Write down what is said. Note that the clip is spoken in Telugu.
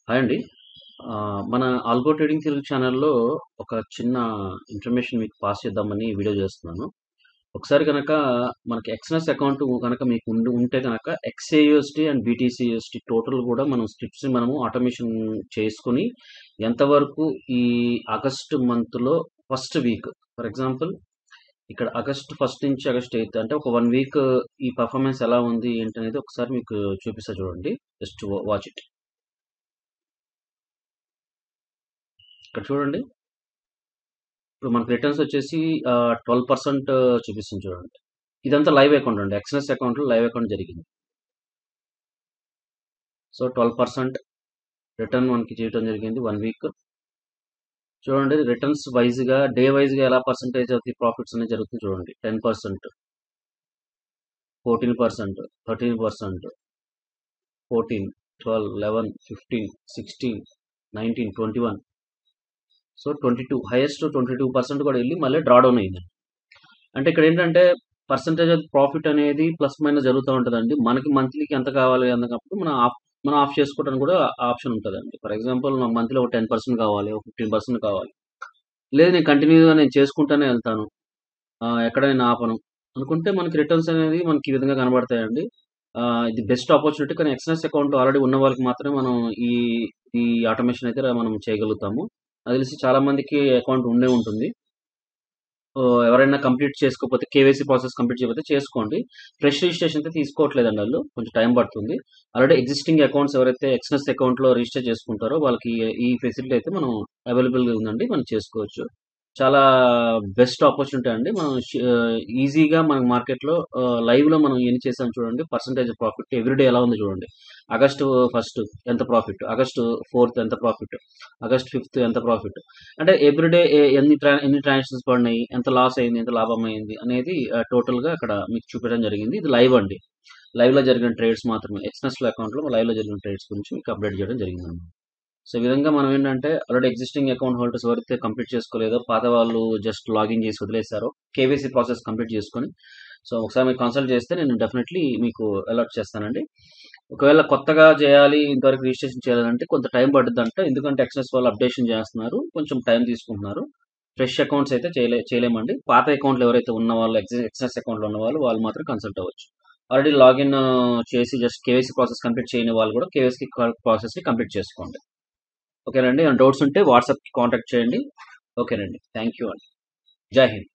హాయ్ అండి. మన ఆల్గో ట్రేడింగ్ తెలుగు ఛానల్‌లో ఒక చిన్న ఇన్ఫర్మేషన్ మీకు పాస్ చేద్దామని వీడియో చేస్తున్నాను. ఒకసారి గనక మనకి ఎక్స్‌ఎన్ఎస్ అకౌంట్ గనక మీకు ఉంటే గనక ఎక్స్‌ఏయూఎస్‌డి అండ్ బీటీసీయూఎస్‌డి టోటల్ కూడా మనం స్ట్రిప్స్‌ని మనము ఆటోమేషన్ చేసుకొని ఎంతవరకు ఈ ఆగస్ట్ మంత్‌లో ఫస్ట్ వీక్ ఫర్ ఎగ్జాంపుల్ ఇక్కడ ఆగస్ట్ 1 నుంచి ఆగస్ట్ 8 అంటే ఒక 1 వీక్ ఈ పెర్ఫార్మన్స్ ఎలా ఉంది ఏంటనేది ఒకసారి మీకు చూపిస్తా చూడండి. Just watch it. ఇక్కడ చూడండి. ఇప్పుడు మనకు రిటర్న్స్ వచ్చేసి 12% చూపిస్తుంది చూడండి. ఇదంతా లైవ్ అకౌంట్ అండి. ఎక్స్ఎన్ఎస్ అకౌంట్లో లైవ్ అకౌంట్ జరిగింది. సో 12% రిటర్న్ మనకి చేయడం జరిగింది 1 వీక్. చూడండి రిటర్న్స్ వైజ్గా డే వైజ్గా ఎలా పర్సంటేజ్ ఆఫ్ ది ప్రాఫిట్స్ అనేది జరుగుతుంది చూడండి. 10%, 14%, 13%, 14, 12, 11, 15, 16, 19, 21. సో 22 హైయెస్ట్ 22% కూడా వెళ్ళి మళ్ళీ డ్రా డౌన్ అయింది. అంటే ఇక్కడ ఏంటంటే పర్సంటేజ్ ఆఫ్ ప్రాఫిట్ అనేది ప్లస్ మైనస్ జరుగుతూ ఉంటుందండి. మనకి మంత్లీకి ఎంత కావాలి అన్నప్పుడు మనం ఆఫ్ చేసుకోవడానికి కూడా ఆప్షన్ ఉంటుందండి. ఫర్ ఎగ్జాంపుల్ నాకు మంత్లీ ఒక 10% కావాలి, ఒక 15% కావాలి. లేదు నేను కంటిన్యూగా నేను చేసుకుంటూనే వెళ్తాను, ఎక్కడైనా ఆపను అనుకుంటే మనకి రిటర్న్స్ అనేది మనకి ఈ విధంగా కనబడతాయండి. ఇది బెస్ట్ ఆపర్చునిటీ. కానీ ఎక్స్ఎన్ఎస్ అకౌంట్ ఆల్రెడీ ఉన్న వాళ్ళకి మాత్రమే మనం ఈ ఈ ఆటోమేషన్ అయితే మనం చేయగలుగుతాము. అది తెలిసి చాలా మందికి అకౌంట్ ఉండే ఉంటుంది. ఎవరైనా కంప్లీట్ చేసుకోకపోతే కేవైసీ ప్రాసెస్ కంప్లీట్ చేయకపోతే చేసుకోండి. ఫ్రెష్ రిజిస్ట్రేషన్ అయితే తీసుకోవట్లేదండి వాళ్ళు. కొంచెం టైం పడుతుంది. ఆల్రెడీ ఎగ్జిస్టింగ్ అకౌంట్స్ ఎవరైతే ఎక్స్ఎన్ఎస్ అకౌంట్‌లో రిజిస్టర్ చేసుకుంటారో వాళ్ళకి ఈ ఫెసిలిటీ అయితే మనం అవైలబుల్‌గా ఉందండి. మనం చేసుకోవచ్చు. చాలా బెస్ట్ ఆపర్చునిటీ అండి. మనం ఈజీగా మన మార్కెట్‌లో లైవ్‌లో మనం ఎన్ని చేసాం చూడండి. పర్సెంటేజ్ ప్రాఫిట్ ఎవ్రీడే ఎలా ఉందో చూడండి. ఆగస్టు 1 ఎంత ప్రాఫిట్, ఆగస్టు 4 ఎంత ప్రాఫిట్, ఆగస్ట్ 5 ఎంత ప్రాఫిట్. అంటే ఎవ్రీడే ఎన్ని ట్రాన్సాక్షన్స్ పడినాయి, ఎంత లాస్ అయింది, ఎంత లాభం అయింది అనేది టోటల్‌గా అక్కడ మీకు చూపించడం జరిగింది. ఇది లైవ్ అండి. లైవ్‌లో జరిగిన ట్రేడ్స్ మాత్రమే. ఎక్స్‌ఎన్ఎస్ అకౌంట్‌లో లైవ్‌లో జరిగిన ట్రేడ్స్ గురించి మీకు అప్డేట్ చేయడం జరిగిందండి. సో ఈ విధంగా మనం ఏంటంటే ఆల్రెడీ ఎగ్జిస్టింగ్ అకౌంట్ హోల్డర్స్ ఎవరైతే కంప్లీట్ చేసుకోలేదో, పాత వాళ్ళు జస్ట్ లాగిన్ చేసి వదిలేశారో, కేవైసీ ప్రాసెస్ కంప్లీట్ చేసుకొని సో ఒకసారి మీరు కన్సల్ట్ చేస్తే నేను డెఫినెట్లీ మీకు అలర్ట్ చేస్తానండి. ఒకవేళ కొత్తగా చేయాలి, ఇంతవరకు రిజిస్ట్రేషన్ చేయాలంటే కొంత టైం పడుతుందంట. ఎందుకంటే ఎక్స్ఎస్ వాళ్ళు అప్డేషన్ చేస్తున్నారు, కొంచెం టైం తీసుకుంటున్నారు. ఫ్రెష్ అకౌంట్స్ అయితే చేయలేమండి. పాత అకౌంట్లు ఎవరైతే ఉన్న వాళ్ళు ఎక్స్ఎస్ అకౌంట్లో ఉన్న వాళ్ళు మాత్రం కన్సల్ట్ అవ్వచ్చు. ఆల్రెడీ లాగిన్ చేసి జస్ట్ కేవైసీ ప్రాసెస్ కంప్లీట్ చేయని వాళ్ళు కూడా కేవైసీ ప్రాసెస్ని కంప్లీట్ చేసుకోండి. ఓకేనండి. ఏమైనా డౌట్స్ ఉంటే వాట్సాప్కి కాంటాక్ట్ చేయండి. ఓకేనండి. థ్యాంక్ యూ అండి. జై హింద్.